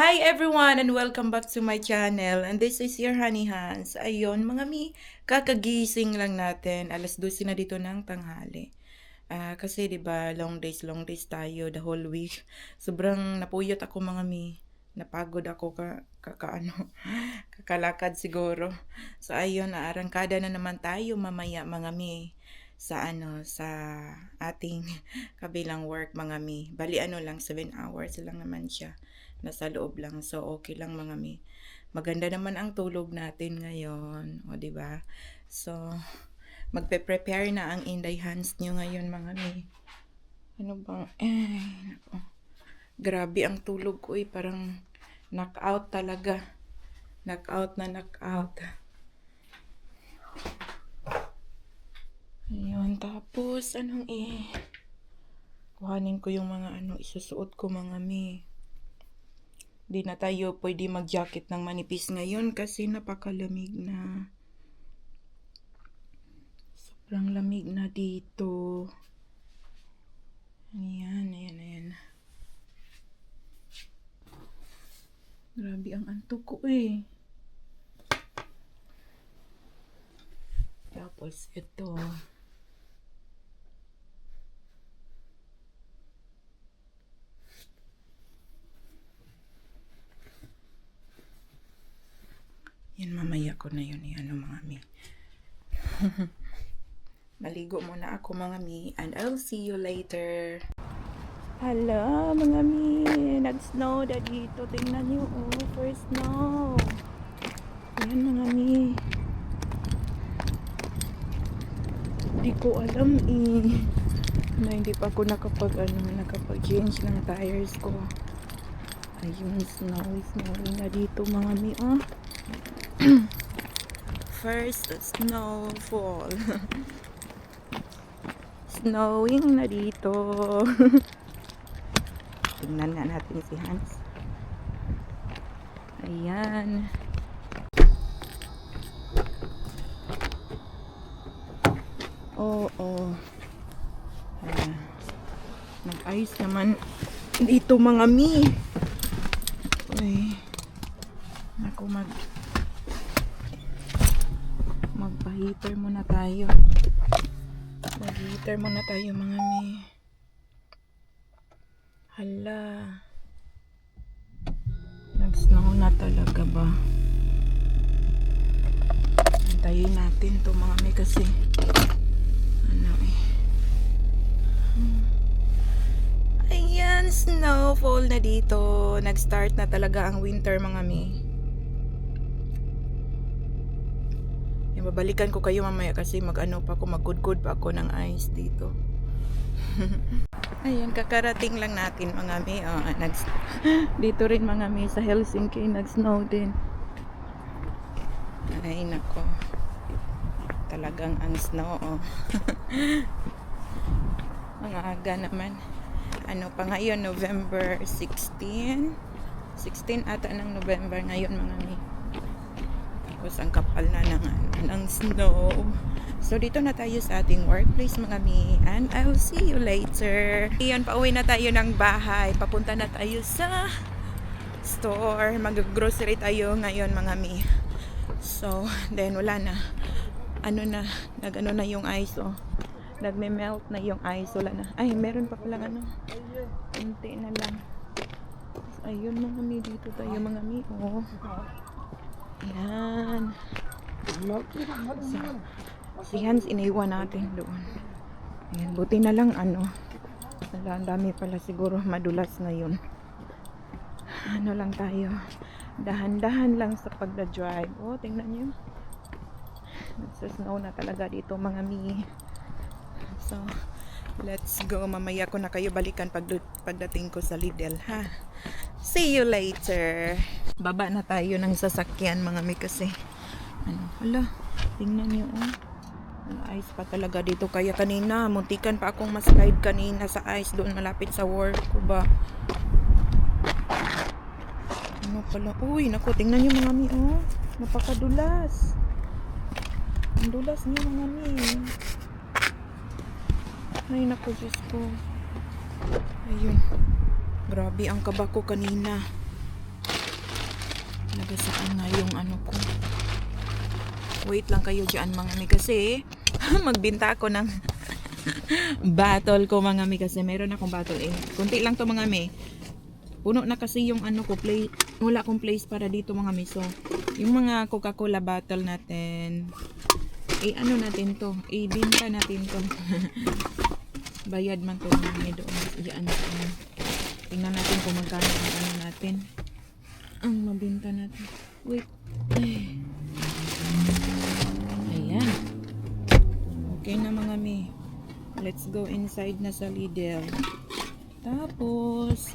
Hi everyone and welcome back to my channel, and this is your Honey Hans. Ayun mga mi, kakagising lang natin. Alas 12 na dito ng tanghali. Kasi 'di ba, long days tayo the whole week. Sobrang napuyot ako mga mi. Napagod ako kakalakad siguro. So ayun, arangkada na naman tayo mamaya mga mi sa ating kabilang work mga mi. Bali lang 7 hours lang naman siya. Nasa loob lang. So okay lang mga mi. Maganda naman ang tulog natin ngayon, o 'di ba? So magpe-prepare na ang Inday Hands nyo ngayon mga mi. Ano bang nako. Grabe ang tulog ko parang knockout talaga. Knockout. Ayun, tapos kuhanin ko yung mga isusuot ko mga mi. Di na tayo pwede mag-jacket ng manipis ngayon kasi napakalamig na. Sobrang lamig na dito. Ayan. Grabe ang antok ko Tapos ito. Yan, mamaya ko na yun mga mi. Maligo muna ako mga mi, and I'll see you later. Hala mga mi, nag-snow na dito. Tingnan nyo, first snow. Ayan mga mi. Hindi ko alam na hindi pa ako nakapag-change ng tires ko. Ayun, snowy na dito mga mi, First snowfall. Snowing na dito. Tingnan nga natin si Hans. Ayan. Nag-ice naman dito mga mi. Ako magpa-heater muna tayo. Mag-heater muna tayo mga mi. Hala. Nag-snow na talaga ba? Antayin natin to mga mi kasi Ayan, snowfall na dito. Nag-start na talaga ang winter mga mi. Babalikan ko kayo mamaya kasi magkudkod pa ako ng ice dito. Ayan, kakarating lang natin mga mi. Dito rin mga mi sa Helsinki nag-snow din. Ay nako. Talagang ang snow Mga aga naman. Pa ngayon, November 16 ata ng November ngayon mga mi. Tapos ang kapal na ng snow. So dito na tayo sa ating workplace mga mi, and I will see you later. Ayan, pauwi na tayo ng bahay. Papunta na tayo sa store. Mag-grocery tayo ngayon mga mi. So then wala na. Nag yung ice nagme-melt na yung ice. Wala na. Ay, meron pa pala kunti na lang. Ayun mga mi, dito tayo mga mi. Ayan. Si Hans iniwan natin doon. Ayan, buti na lang ang dami pala siguro madulas ngayon. Lang tayo. Dahan-dahan lang sa pagda-drive. Tingnan nyo. Nagsasnow na talaga dito mga mi. So, let's go. Mamaya ko na kayo balikan pagdating ko sa Lidl, ha? See you later. Baba na tayo ng sasakyan mga mi kasi hala, tingnan nyo ice pa talaga dito. Kaya kanina muntikan pa akong ma-slide kanina sa ice doon malapit sa work ko ba. Uy, naku, tingnan nyo mga mi, napakadulas. Ang dulas nyo mga mi. Ay naku, Diyos ko. Ayun, grabe ang kaba ko kanina. Nagasaan nga yung ano ko. Wait lang kayo dyan mga mi kasi magbinta ako ng battle ko mga mi kasi meron akong battle eh. Kunti lang to mga mi. Puno na kasi yung ano ko play. Wala akong place para dito mga mi. So yung mga Coca-Cola battle natin ano natin to. Binta natin to. Bayad man to mga mi doon. Diyan. Tingnan natin kung magkano ang ano natin. Ang mabinta natin. Wait. Ayan. Okay na mga mi. Let's go inside na sa Lidl. Tapos,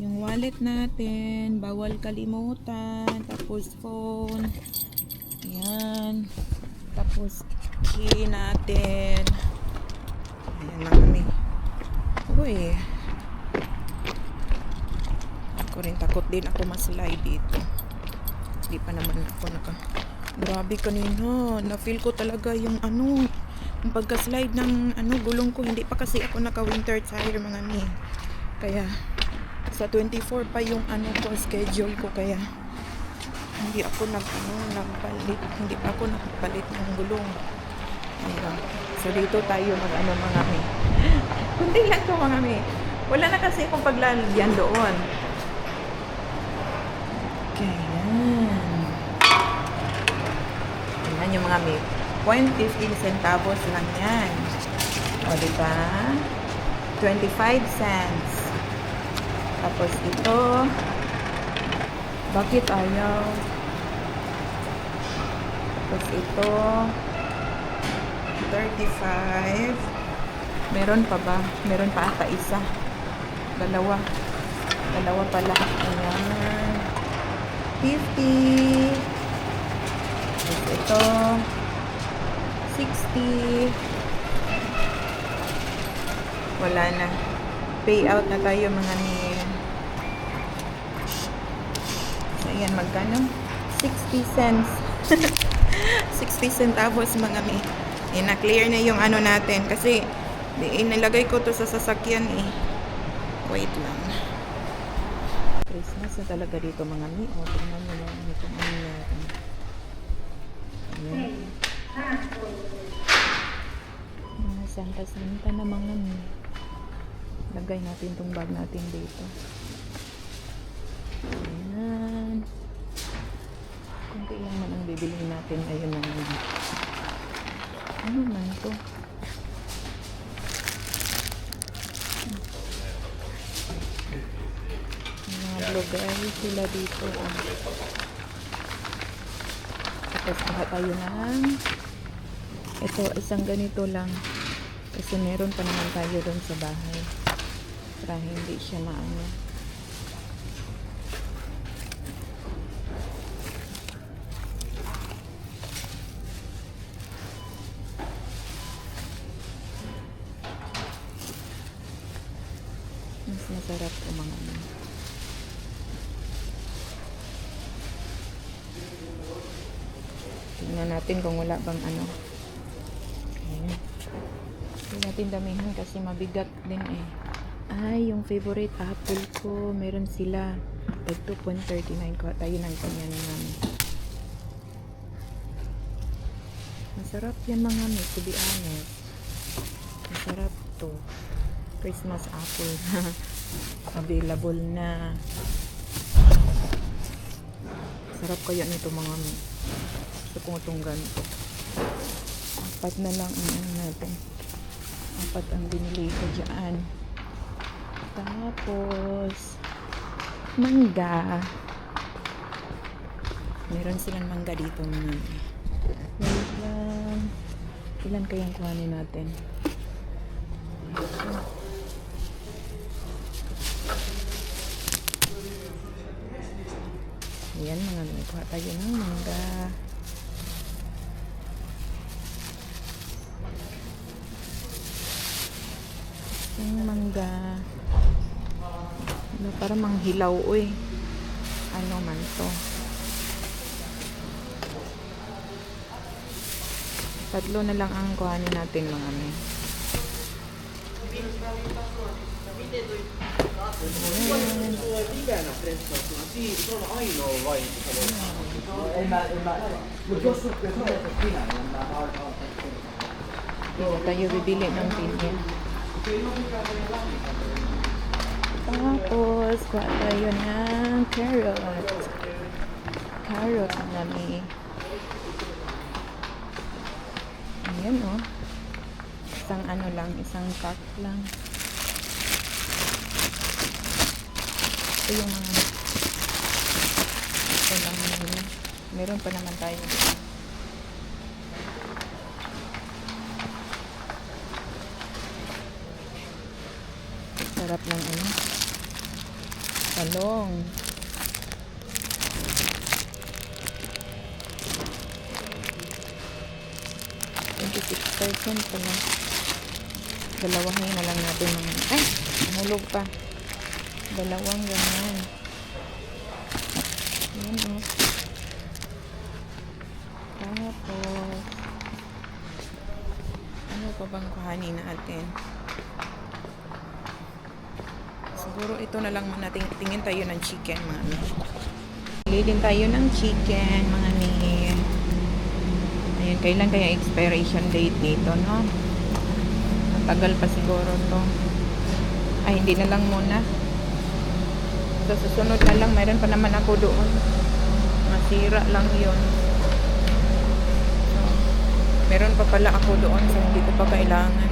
yung wallet natin, bawal kalimutan. Tapos phone. Ayan. Tapos key natin. Ayan mga mi. Uy. Ako rin takot din ako maslide dito. Hindi pa naman ako Grabe kanina. Na-feel ko talaga yung ano. Yung pagka-slide ng gulong ko. Hindi pa kasi ako naka-winter tire mga mi. Kaya sa 24 pa yung ko schedule ko. Kaya hindi ako nagpalit. Hindi pa ako nagpalit ng gulong. Ayan. So dito tayo mga mi. Kunti lang to mga mi. Wala na kasi akong paglalagyan doon. Okay, yan. Tingnan yung mga mi. 0.15 centavos lang yan. O, diba? 25 cents. Tapos ito, bakit ayaw? Tapos ito, 35. Meron pa ba? Meron pa ata isa. Dalawa pala. Ayan. 50. Tapos ito, 60. Wala na. Payout na tayo mga ni. So, ayan, magkano? 60 cents. 60 centavos mga mi. Na-clear na yung ano natin. Kasi, nilagay ko to sa sasakyan eh. Wait lang. Christmas na talaga dito mga mi. O, tingnan nyo lang itong ano natin. Ayan. Santa na mga mi. Lagay natin tong bag natin dito. Ayan. Kunti lang man ang bibilihin natin ngayon ng ano man to? Mga blogger sila dito. Tapos kuha tayo ng ito, isang ganito lang. Kasi meron pa naman tayo doon sa bahay. Para hindi siya maano. Mas masarap po mga ano. Tingnan natin kung wala bang ano. Ayan. Hindi natin damihan kasi mabigat din eh. Ay, yung favorite apple ko, meron sila. Tag 2.39 ko. Tayo ng kanyan namin. Masarap yan mga mi, to be honest. Masarap to. Christmas apple. Available na. Sarap kaya nito mga mi. Gusto kong itong ganito. 4 na lang ang ano natin. 4 ang binili ko dyan. Tapos mangga. Meron silang mangga dito mga. Wait lang. Ilan kayang kuhanin natin? Ayan mga kuha tayo ng mangga. Yung mangga. Ano, para manghilaw, uy. Ano man to? 3 na lang ang kuhanin natin mga mi. Dito tayo bibili ng pinya. Tapos, kuha tayo ng carrot. Carrot na ni. Ayan o. Isang ano lang, isang pack lang. Ito yung mga ito lang naman. Meron pa naman tayo. Sarap ng ano. Talong. $26 pala. Dalawahin na lang natin mga. Ay! Nahulog pa. Dalawang ganyan. Ayan o. Tapos ano pa bang kuhanin natin? Siguro ito na lang natin. Tingin tayo ng chicken mga mi. Bili din tayo ng chicken mga mi. Ayan, kailan kaya expiration date dito, no? Matagal pa siguro to. Ay, hindi na lang muna. So, susunod na lang. Mayroon pa naman ako doon. Masira lang yun. So, meron pa pala ako doon. So, hindi ko pa kailangan.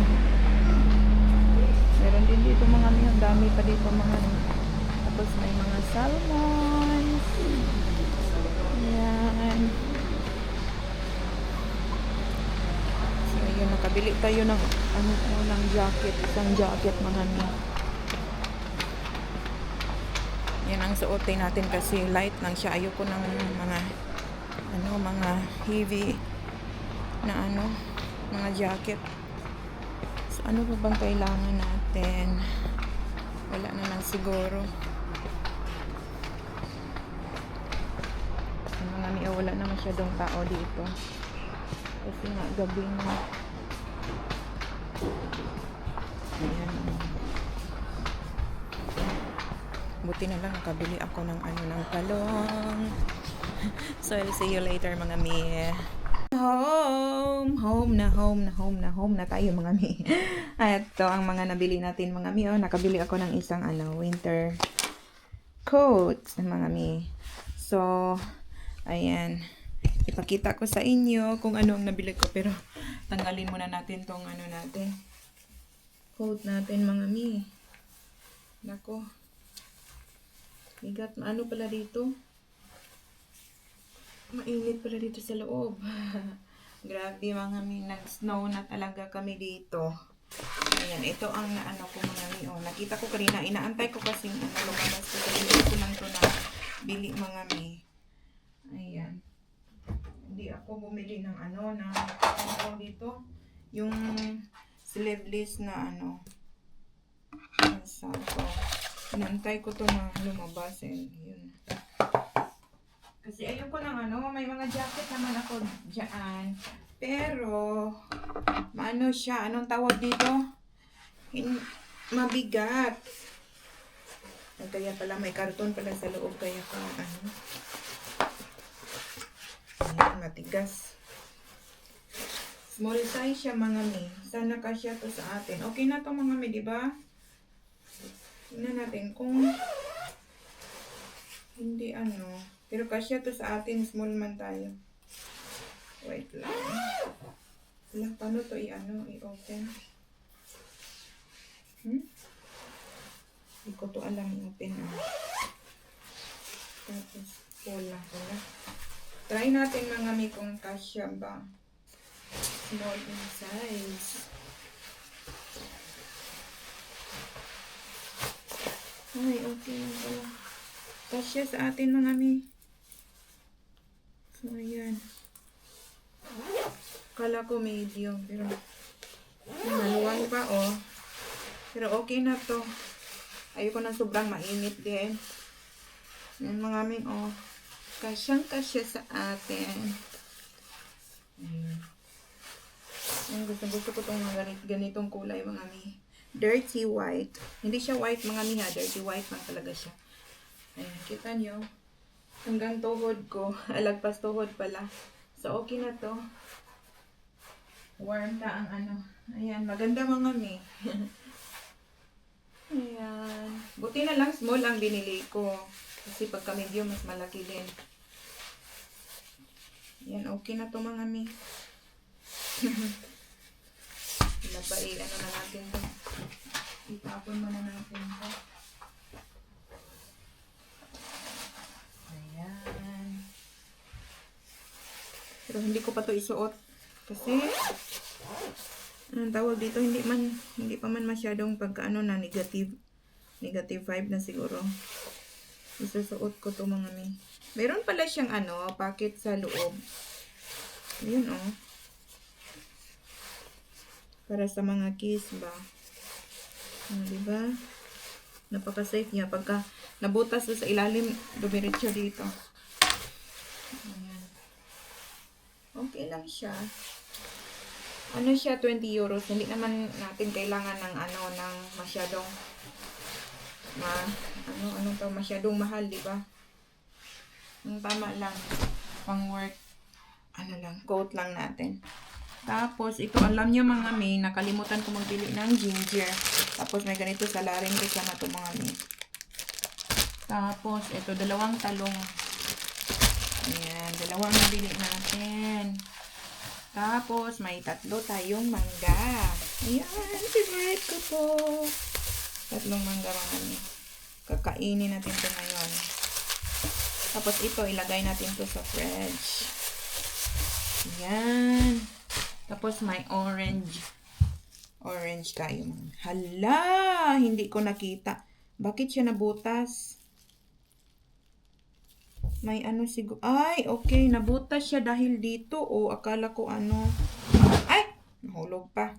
Meron din dito mga mi. Ang dami pa dito mga. Tapos may mga salmon. Ayan. So, yun. Nakabili tayo ng ng jacket. Isang jacket mga mi. Yan ang suotin natin kasi light lang siya. Ayoko ng mga mga heavy na mga jacket. So ano pa bang kailangan natin? Wala na lang siguro. Mga miya, wala na masyadong tao dito. Kasi nga gabi na. Ayan. Buti na lang nakabili ako ng ng talong. So I'll see you later mga mi. Home na tayo mga mi. At ito ang mga nabili natin mga mi. Nakabili ako ng isang winter coat mga mi. So ayan. Ipakita ko sa inyo kung ano ang nabili ko, pero tanggalin muna natin tong natin. Coat natin mga mi. Nako. Bigat, pala dito? Mainit pala dito sa loob. Grabe mga mi, nag-snow na talaga kami dito. Ayan, ito ang ko mga mi. Nakita ko kanina, inaantay ko kasi lumabas ko. Kasi ito lang to na bili mga mi. Ayan. Hindi ako bumili ng dito. Yung sleeveless na So, inantay ko to na lumabas yun. Kasi ayoko ng may mga jacket naman ako dyan. Pero, siya, anong tawag dito? Mabigat. Kaya pala may karton pala sa loob, kaya pa ayan, matigas. Small size siya mga mi. Sana kasya to sa atin. Okay na to mga mi, di ba? Tingnan natin kung hindi pero kasya to sa atin, small man tayo. Wait lang. Wala, paano to i-open? Hindi ko to alam i-open. Tapos, wala. Try natin mga mi kung kasya ba. Small in size. Ay, okay lang pala. Kasya sa atin mga mi. So, ayan. Kala ko medium, pero maluwang pa, Pero okay na to. Ayoko na sobrang mainit din. Yan mga mi, kasyang-kasya sa atin. Ayan. Gusto ko itong mga ganitong kulay mga mi. Dirty white. Hindi siya white mga miha. Dirty white lang talaga siya. Ayan, kita nyo. Hanggang tuhod ko. Alagpas tuhod pala. So, okay na to. Warm na ang ano. Ayan, maganda mga mi. Ayan. Buti na lang small ang binili ko. Kasi pagka medium, mas malaki din. Ayan, okay na to mga mi. Labay, ano na natin to. Itapon muna natin to. Ayan. Pero hindi ko pa to isuot. Kasi, anong tawag dito, hindi pa man masyadong pagkaano na negative vibe na siguro. Isusuot ko to mga mi. Meron pala siyang ano, packet sa loob. Ayun oh. Para sa mga kiss ba. Diba? Napaka-safe niya. Pagka nabutas sa ilalim, dumiretso dito. Ayan. Okay lang siya. Ano siya, 20 euros. Hindi naman natin kailangan ng ano, ng masyadong masyadong mahal, di ba? Ang tama lang. Pang work, ano lang, coat lang natin. Tapos, ito, alam nyo mga may, nakalimutan ko magbili ng ginger. Tapos, may ganito sa laring kasama ito mga may. Tapos, ito, 2 talong. Ayan, 2 nabili natin. Tapos, may 3 tayong mangga. Ayan, favorite ko to. 3 mangga mga may. Kakainin natin ito ngayon. Tapos, ito, ilagay natin to sa fridge. Ayan. Tapos may orange. Orange tayo. Hala! Hindi ko nakita. Bakit siya nabutas? May ano siguro. Ay, okay. Nabutas siya dahil dito. O, akala ko ano. Ay! Nahulog pa.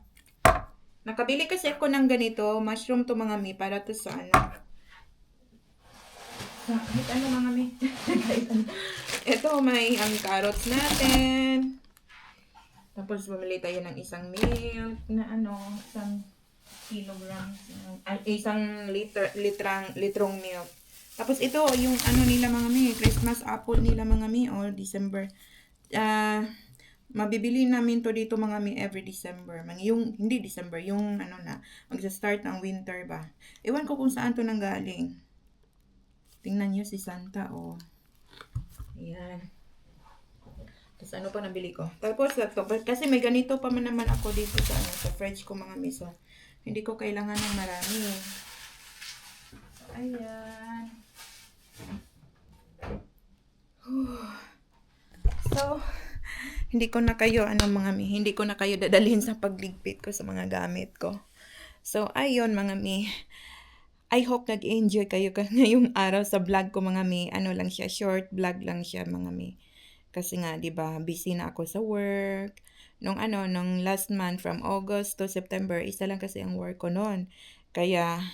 Nakabili kasi ako ng ganito. Mushroom to mga mi. Para to sa ano. Kahit ano mga mi. Ito, may ang carrots natin. Tapos, bumili tayo ng isang milk na ano, isang kilogram, isang litrong milk. Tapos, ito, yung ano nila mga mi, Christmas apple nila mga mi, or December. Mabibili namin to dito mga mi every December. Hindi December, yung ano na, magsa-start ang winter ba. Ewan ko kung saan to nanggaling. Tingnan nyo si Santa, oh. Ayan. Tapos ano pa nabili ko? Tapos ito, kasi may ganito pa man naman ako dito sa ano, sa fridge ko mga miso. Hindi ko kailangan ng marami. Ayan. So, hindi ko na kayo hindi ko na kayo dadalhin sa pagligpit ko sa mga gamit ko. So, ayun mga mi. I hope nag-enjoy kayo ngayong araw sa vlog ko mga mi. Ano lang siya, short vlog lang siya mga mi. Kasi nga, 'di ba, busy na ako sa work. Nung last month from August to September, isa lang kasi ang work ko noon. Kaya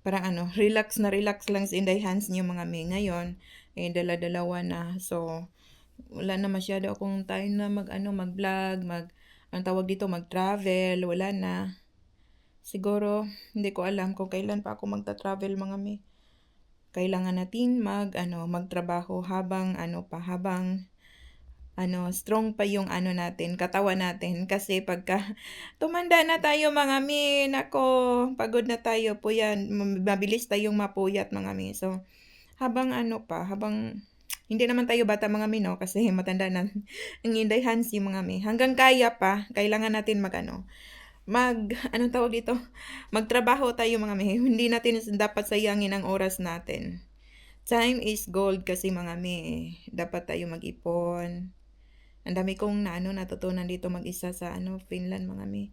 parang relax lang sa inday hands niyo mga may ngayon. Dala-dalawa na. So, wala na masyado akong time na mag-vlog, ang tawag dito, mag-travel, wala na. Siguro, hindi ko alam kung kailan pa ako magta-travel mga may. Kailangan natin magtrabaho habang strong pa yung natin, katawan natin. Kasi pagka tumanda na tayo mga mi, nako, pagod na tayo po yan. Mabilis tayong mapuyat mga mi. So, habang hindi naman tayo bata mga mi, no? Kasi matanda na. Ang inday hansi mga mi. Hanggang kaya pa, kailangan natin tawag dito? Magtrabaho tayo mga mi. Hindi natin dapat sayangin ang oras natin. Time is gold kasi mga mi. Dapat tayo mag-ipon. Ang dami kong natutunan dito mag-isa sa Finland mga mi.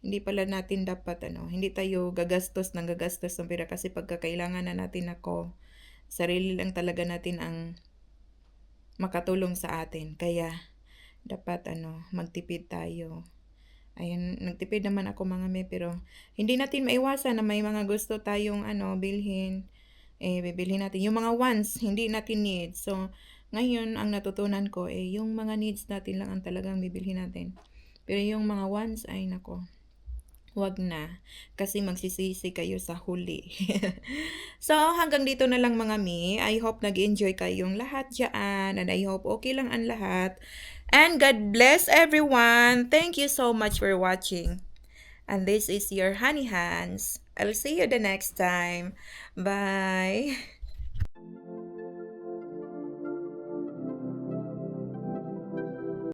Hindi pala natin dapat hindi tayo gagastos ng pera kasi pagkakailangan na natin sarili lang talaga natin ang makatulong sa atin. Kaya dapat magtipid tayo. Ayun, nagtipid naman ako mga mi, pero hindi natin maiwasan na may mga gusto tayong bilhin. Bibilhin natin yung mga wants, hindi natin needs. So, ngayon ang natutunan ko yung mga needs natin lang ang talagang bibilhin natin. Pero yung mga wants ay nako. wag na. Kasi magsisisi kayo sa huli. So, hanggang dito na lang mga mi. I hope nag-enjoy kayong lahat dyan. And I hope okay lang ang lahat. And God bless everyone. Thank you so much for watching. And this is your Honey Hands. I'll see you the next time. Bye.